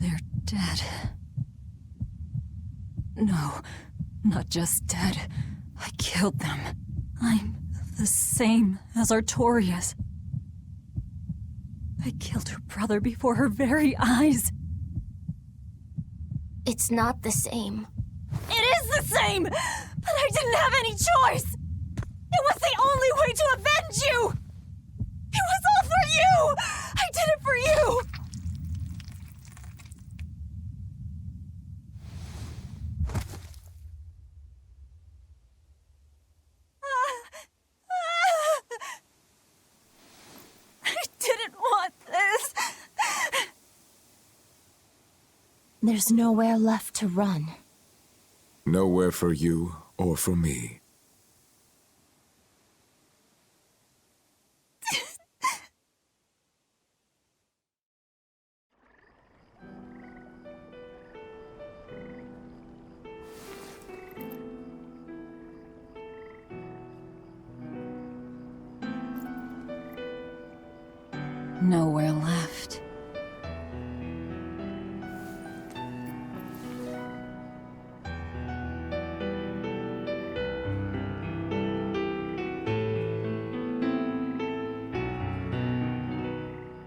They're dead. No, not just dead. I killed them. I'm the same as Artorias. I killed her brother before her very eyes. It's not the same. It is the same! But I didn't have any choice! It was the only way to avenge you! It was all for you! I did it for you! I didn't want this. There's nowhere left to run. Nowhere for you or for me. Nowhere left.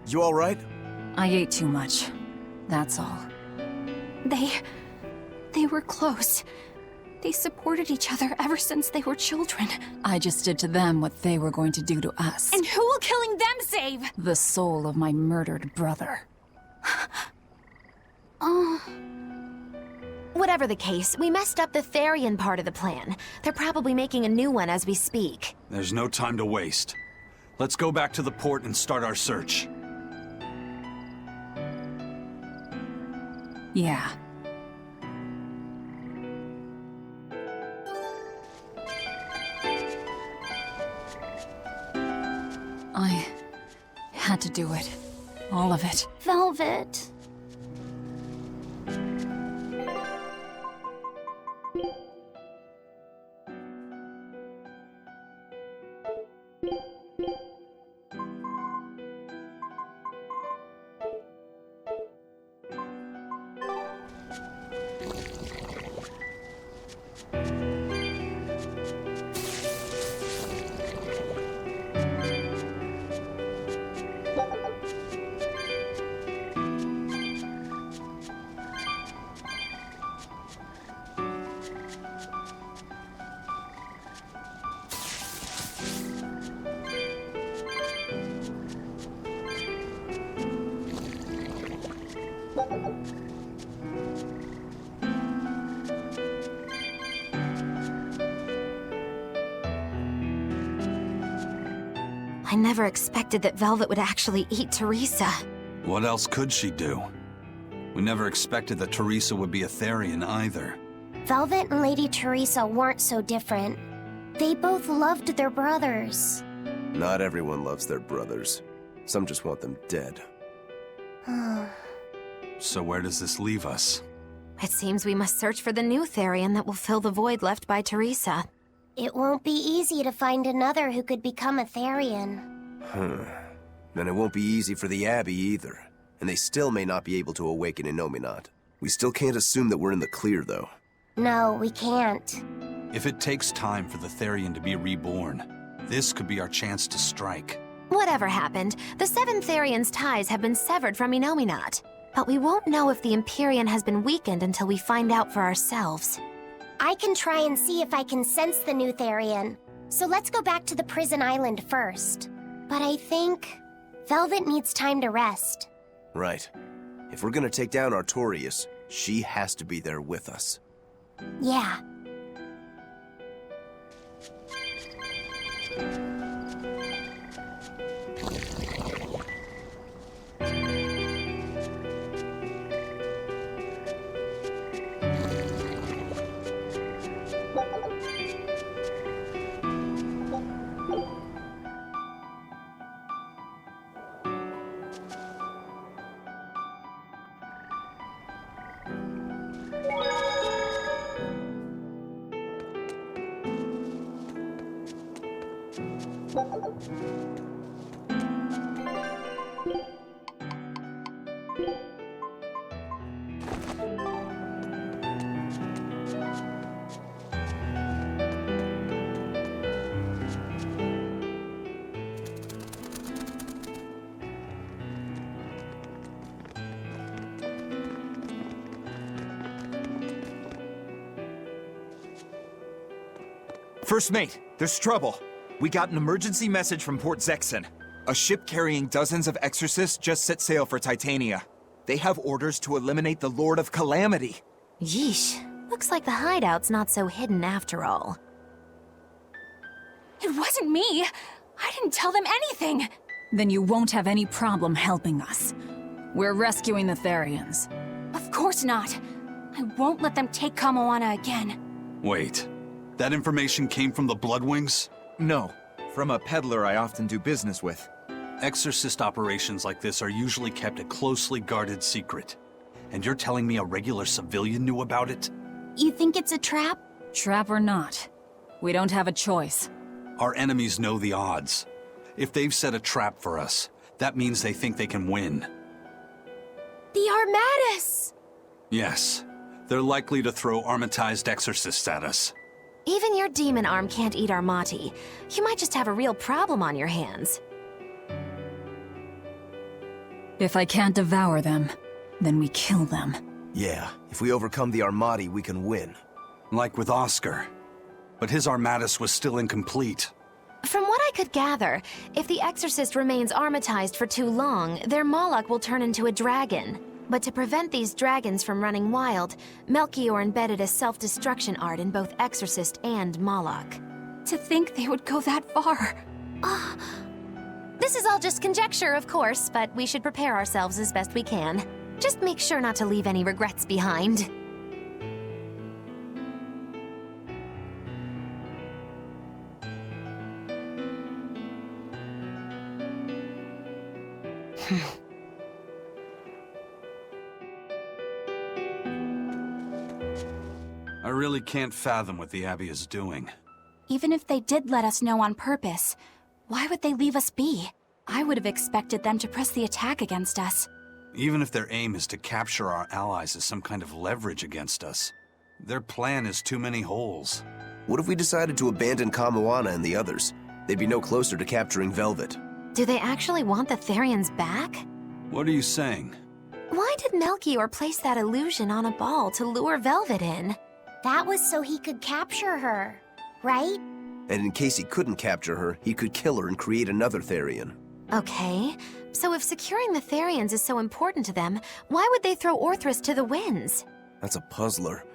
You all right? I ate too much. That's all. They were close. They supported each other ever since they were children. I just did to them what they were going to do to us. And who will killing them save? The soul of my murdered brother. Whatever the case, we messed up the Therian part of the plan. They're probably making a new one as we speak. There's no time to waste. Let's go back to the port and start our search. Yeah. I had to do it. All of it. Velvet. I never expected that Velvet would actually eat Teresa. What else could she do? We never expected that Teresa would be a Therian either. Velvet and Lady Teresa weren't so different. They both loved their brothers. Not everyone loves their brothers. Some just want them dead. So where does this leave us? It seems we must search for the new Therian that will fill the void left by Teresa. It won't be easy to find another who could become a Therian. Then it won't be easy for the Abbey either. And they still may not be able to awaken Innominat. We still can't assume that we're in the clear, though. No, we can't. If it takes time for the Therian to be reborn, this could be our chance to strike. Whatever happened, the seven Therian's ties have been severed from Innominat. But we won't know if the Empyrean has been weakened until we find out for ourselves. I can try and see if I can sense the new Therian. So let's go back to the prison island first. But I think Velvet needs time to rest. Right. If we're gonna take down Artorias, she has to be there with us. Yeah. First mate, there's trouble. We got an emergency message from Port Zexon. A ship carrying dozens of exorcists just set sail for Titania. They have orders to eliminate the Lord of Calamity. Yeesh. Looks like the hideout's not so hidden after all. It wasn't me! I didn't tell them anything! Then you won't have any problem helping us. We're rescuing the Therians. Of course not! I won't let them take Kamoana again. Wait. That information came from the Bloodwings? No, from a peddler I often do business with. Exorcist operations like this are usually kept a closely guarded secret. And you're telling me a regular civilian knew about it? You think it's a trap? Trap or not, we don't have a choice. Our enemies know the odds. If they've set a trap for us, that means they think they can win. The Armatus! Yes. They're likely to throw armatized exorcists at us. Even your demon arm can't eat Armati. You might just have a real problem on your hands. If I can't devour them, then we kill them. Yeah, if we overcome the Armati, we can win. Like with Oscar. But his Armatus was still incomplete. From what I could gather, if the Exorcist remains armatized for too long, their Moloch will turn into a dragon. But to prevent these dragons from running wild, Melchior embedded a self-destruction art in both Exorcist and Moloch. To think they would go that far. This is all just conjecture, of course, but we should prepare ourselves as best we can. Just make sure not to leave any regrets behind. I really can't fathom what the Abbey is doing. Even if they did let us know on purpose, why would they leave us be? I would have expected them to press the attack against us. Even if their aim is to capture our allies as some kind of leverage against us, their plan is too many holes. What if we decided to abandon Kamoana and the others? They'd be no closer to capturing Velvet. Do they actually want the Therians back? What are you saying? Why did Melchior place that illusion on a ball to lure Velvet in? That was so he could capture her, right? And in case he couldn't capture her, he could kill her and create another Therian. Okay, so if securing the Therians is so important to them, why would they throw Orthrus to the winds? That's a puzzler.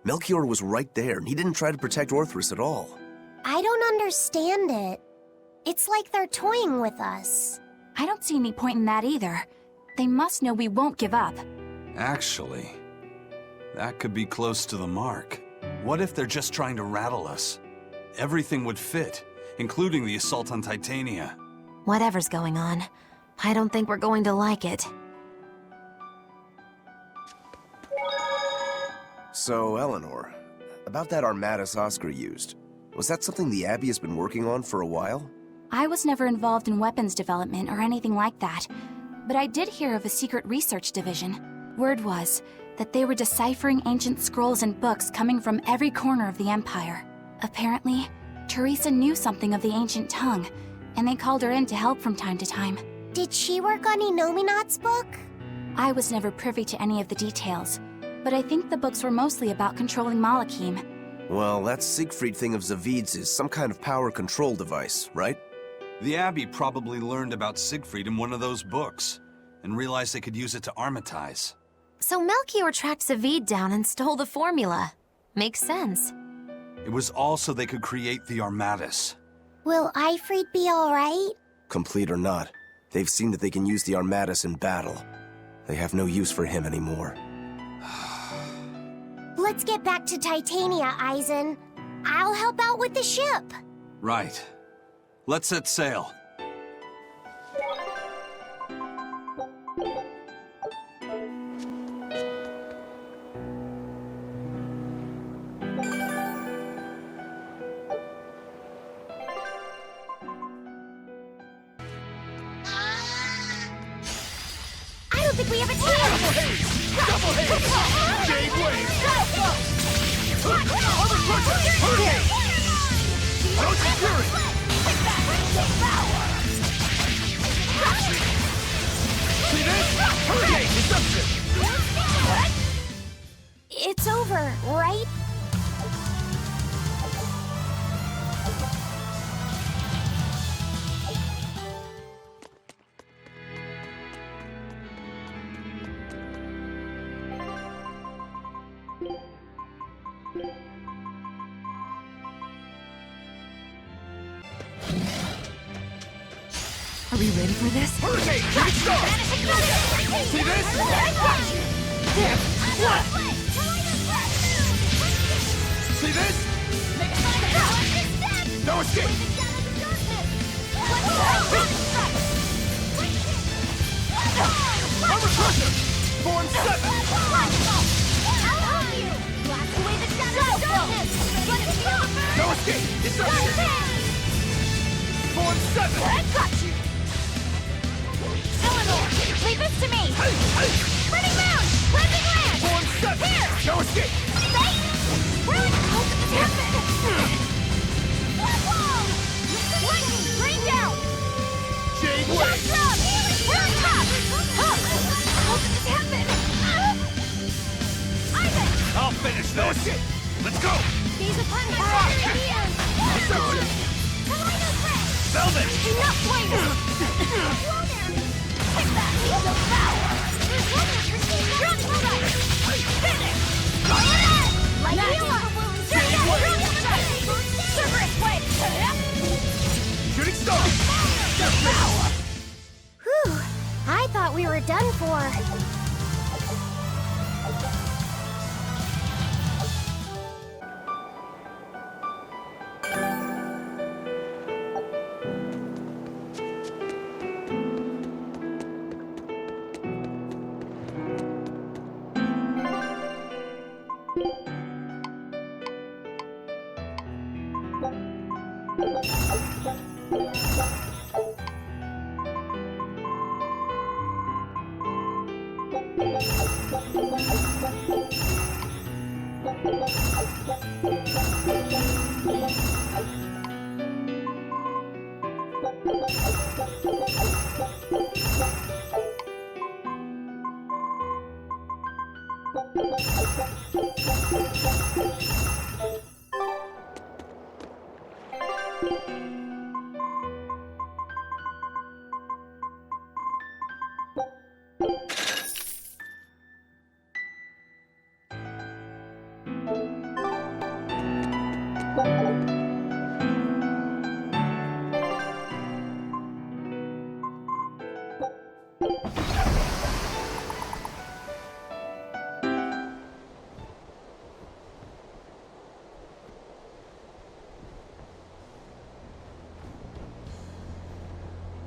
Melchior was right there, and he didn't try to protect Orthrus at all. I don't understand it. It's like they're toying with us. I don't see any point in that either. They must know we won't give up. Actually, that could be close to the mark. What if they're just trying to rattle us? Everything would fit, including the assault on Titania. Whatever's going on, I don't think we're going to like it. So, Eleanor, about that Armatus Oscar used, was that something the Abbey has been working on for a while? I was never involved in weapons development or anything like that, but I did hear of a secret research division. Word was that they were deciphering ancient scrolls and books coming from every corner of the Empire. Apparently, Teresa knew something of the ancient tongue, and they called her in to help from time to time. Did she work on Inominat's book? I was never privy to any of the details, but I think the books were mostly about controlling Malachim. Well, that Siegfried thing of Zavid's is some kind of power control device, right? The Abbey probably learned about Siegfried in one of those books, and realized they could use it to armatize. So Melchior tracked Zavid down and stole the formula. Makes sense. It was all so they could create the Armatus. Will Ifrit be alright? Complete or not, they've seen that they can use the Armatus in battle. They have no use for him anymore. Let's get back to Titania, Eisen. I'll help out with the ship. Right. Let's set sail. I don't think we have a chance! Double haze! Jade wave! Hurricane! Ocean Fury! See this? Hurricane! Reception! It's over, right? we ready for this? Hurricane! Shooting star! See this? See this? No escape! Armor crusher! Form 7! No escape! It's up here! Form 7! I got you! Eleanor, leave this to me! Running moon! Landing land! Form 7! Here! No escape! Stay! Where did this happen? Lightning! Rain down! Jade Wave! Drop! Healing top! How did this happen? Ivan! I'll finish this! No escape! Let's go! These upon my Deception! Velvet! Enough flavor! Take that! Devour! Drop strike! Finish! Like Cerberus wave! Shooting star! Devour! Whew. I thought we were done for.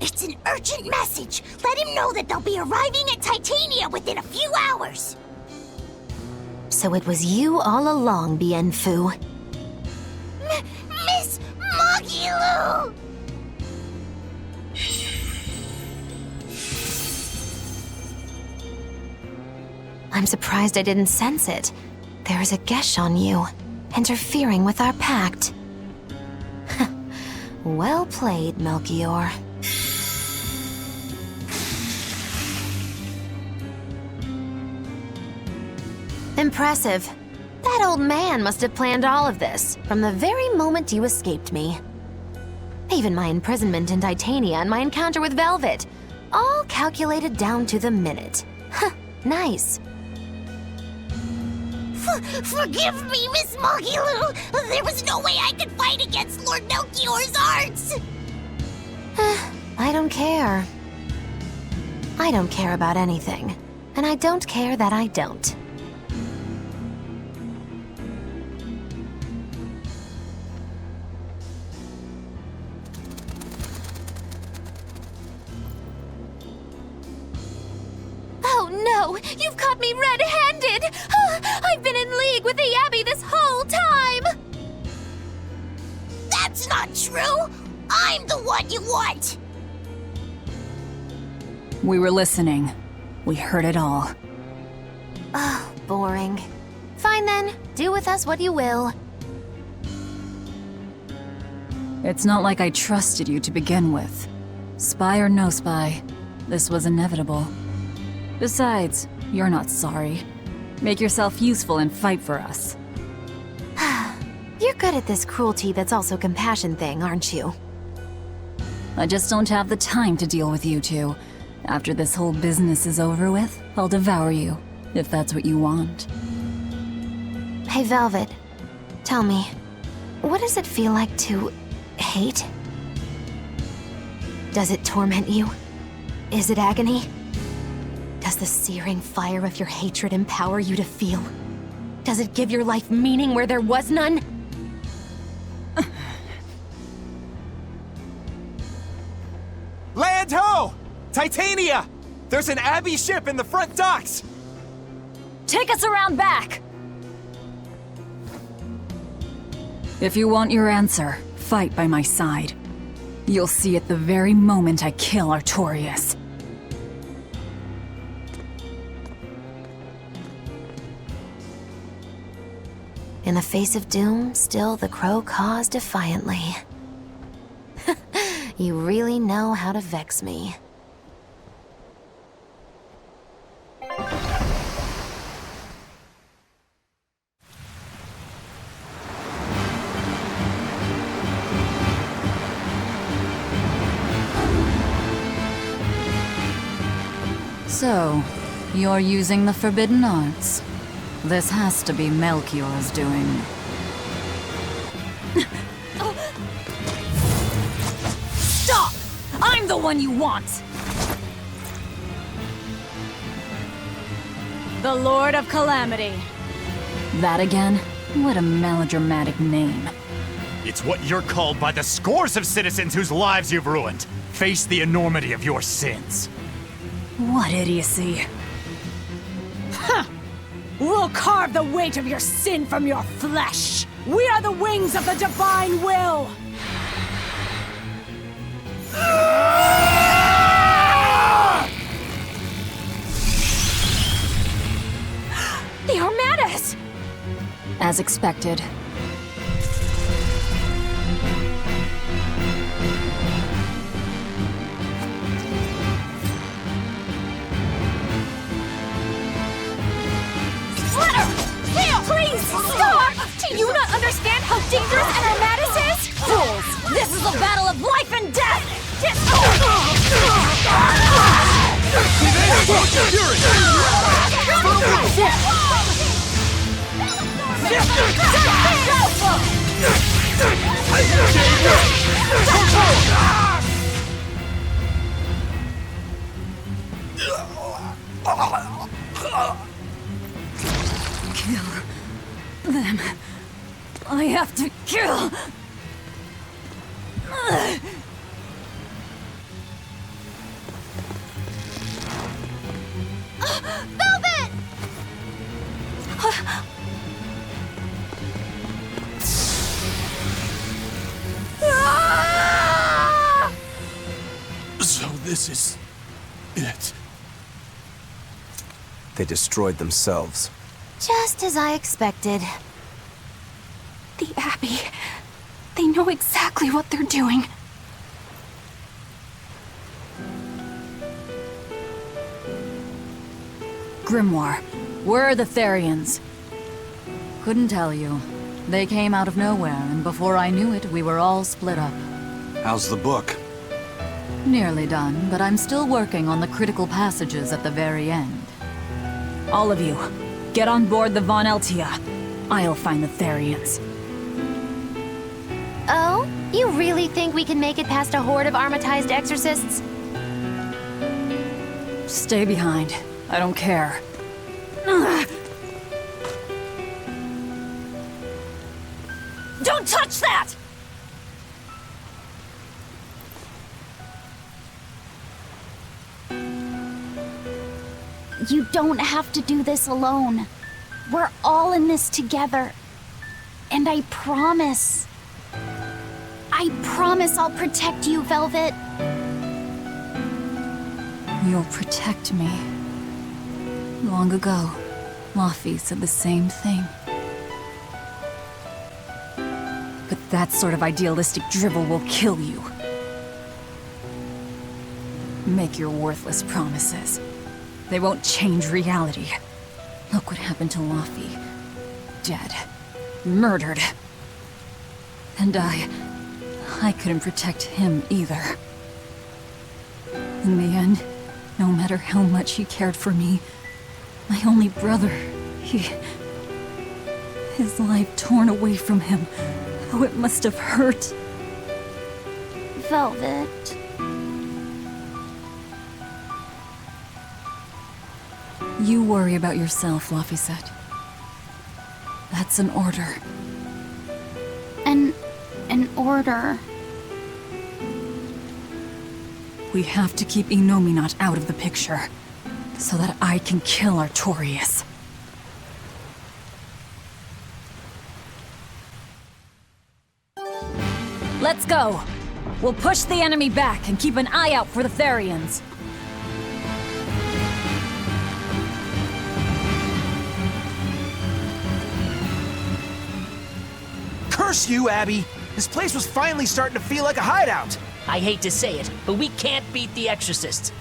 It's an urgent message. Let him know that they'll be arriving at Titania within a few hours. So it was you all along, Bien Phu. Miss Magilu! I'm surprised I didn't sense it. There is a gesh on you, interfering with our pact. Well played, Melchior. Impressive. That old man must have planned all of this from the very moment you escaped me. Even my imprisonment in Titania and my encounter with Velvet, all calculated down to the minute. Nice. Forgive me, Miss Magilu! There was no way I could fight against Lord Melchior's arts! I don't care. I don't care about anything. And I don't care that I don't. Oh no! You've caught me red-handed! I've been in league with the Abbey this whole time! That's not true! I'm the one you want! We were listening. We heard it all. Oh, boring. Fine then, do with us what you will. It's not like I trusted you to begin with. Spy or no spy, this was inevitable. Besides, you're not sorry. Make yourself useful and fight for us. You're good at this cruelty that's also compassion thing, aren't you? I just don't have the time to deal with you two. After this whole business is over with, I'll devour you, if that's what you want. Hey, Velvet. Tell me, what does it feel like to hate? Does it torment you? Is it agony? Does the searing fire of your hatred empower you to feel? Does it give your life meaning where there was none? Land ho! Titania! There's an Abbey ship in the front docks! Take us around back! If you want your answer, fight by my side. You'll see it the very moment I kill Artorias. In the face of doom, still the crow caws defiantly. You really know how to vex me. So, you're using the forbidden arts. This has to be Melchior's doing. Stop! I'm the one you want! The Lord of Calamity. That again? What a melodramatic name. It's what you're called by the scores of citizens whose lives you've ruined. Face the enormity of your sins. What idiocy. Huh! We'll carve the weight of your sin from your flesh! We are the wings of the divine will! They are mad at us! As expected. Please, stop! Do you not understand how dangerous an Armatus is? Fools! This is a battle of life and death! Kill them. I have to kill. Velvet! So this is it. They destroyed themselves. Just as I expected. The Abbey. They know exactly what they're doing. Grimoire, where are the Therians? Couldn't tell you. They came out of nowhere, and before I knew it, we were all split up. How's the book? Nearly done, but I'm still working on the critical passages at the very end. All of you, get on board the Von Eltia. I'll find the Therians. Oh? You really think we can make it past a horde of armatized exorcists? Stay behind. I don't care. Don't touch that! You don't have to do this alone. We're all in this together. And I promise I'll protect you, Velvet. You'll protect me. Long ago, Laffy said the same thing. But that sort of idealistic drivel will kill you. Make your worthless promises. They won't change reality. Look what happened to Laffy. Dead. Murdered. And I couldn't protect him either. In the end, no matter how much he cared for me, my only brother, his life torn away from him. How it must have hurt. Velvet. You worry about yourself, Laphicet. That's an order. An order. We have to keep Innominat out of the picture, so that I can kill Artorias. Let's go! We'll push the enemy back and keep an eye out for the Therians. Curse you, Abbey! This place was finally starting to feel like a hideout! I hate to say it, but we can't beat the Exorcists.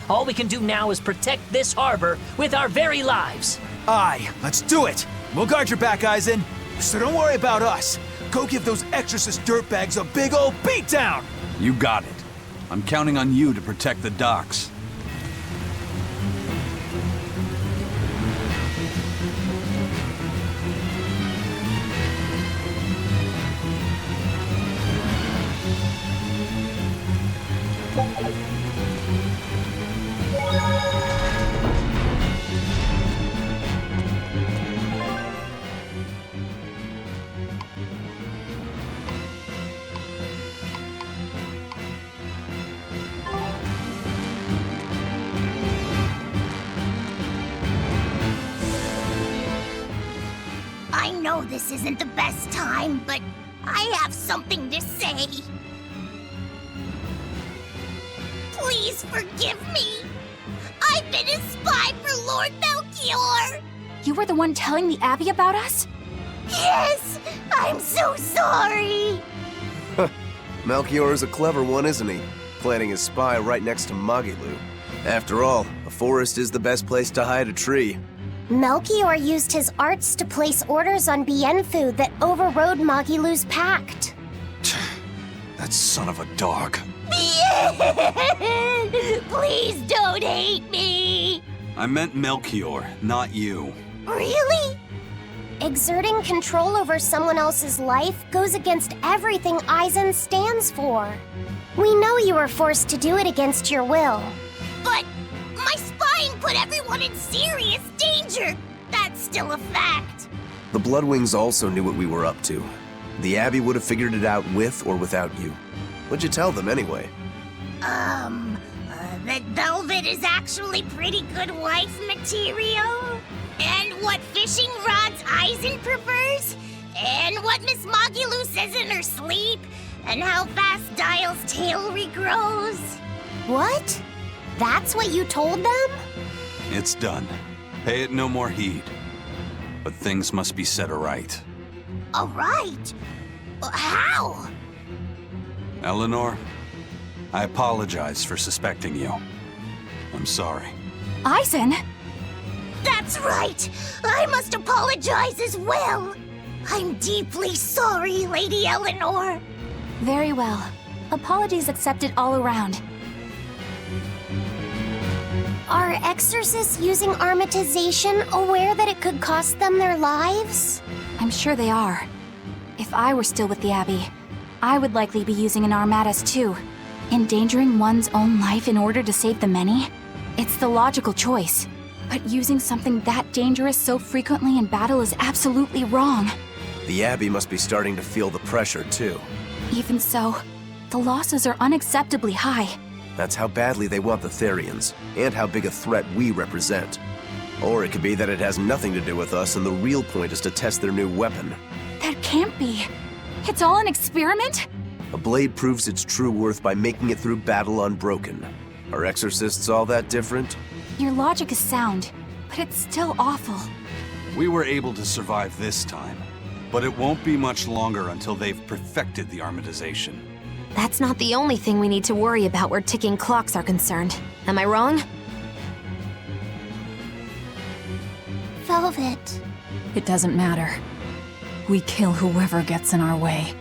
All we can do now is protect this harbor with our very lives. Aye, let's do it! We'll guard your back, Eisen. So don't worry about us. Go give those Exorcist dirtbags a big old beatdown! You got it. I'm counting on you to protect the docks. I know this isn't the best time, but I have something to say. Please forgive me. I've been a spy for Lord Melchior. You were the one telling the Abbey about us? Yes, I'm so sorry. Melchior is a clever one, isn't he? Planting his spy right next to Magilu. After all, a forest is the best place to hide a tree. Melchior used his arts to place orders on Bienfu that overrode Magilu's pact. That son of a dog. Please don't hate me! I meant Melchior, not you. Really? Exerting control over someone else's life goes against everything Eisen stands for. We know you were forced to do it against your will. But my spying put everyone in serious danger! That's still a fact. The Bloodwings also knew what we were up to. The Abbey would have figured it out with or without you. What'd you tell them anyway? That Velvet is actually pretty good wife material? And what fishing rods Eisen prefers? And what Miss Magilu says in her sleep? And how fast Dial's tail regrows? What? That's what you told them? It's done. Pay it no more heed. But things must be set aright. Alright. How? Eleanor, I apologize for suspecting you. I'm sorry. Eisen? That's right! I must apologize as well! I'm deeply sorry, Lady Eleanor! Very well. Apologies accepted all around. Are exorcists using armatization aware that it could cost them their lives? I'm sure they are. If I were still with the Abbey, I would likely be using an armatus too. Endangering one's own life in order to save the many? It's the logical choice. But using something that dangerous so frequently in battle is absolutely wrong. The Abbey must be starting to feel the pressure, too. Even so, the losses are unacceptably high. That's how badly they want the Therians, and how big a threat we represent. Or it could be that it has nothing to do with us, and the real point is to test their new weapon. That can't be. It's all an experiment? A blade proves its true worth by making it through battle unbroken. Are exorcists all that different? Your logic is sound, but it's still awful. We were able to survive this time, but it won't be much longer until they've perfected the armatization. That's not the only thing we need to worry about where ticking clocks are concerned. Am I wrong? Velvet. It doesn't matter. We kill whoever gets in our way.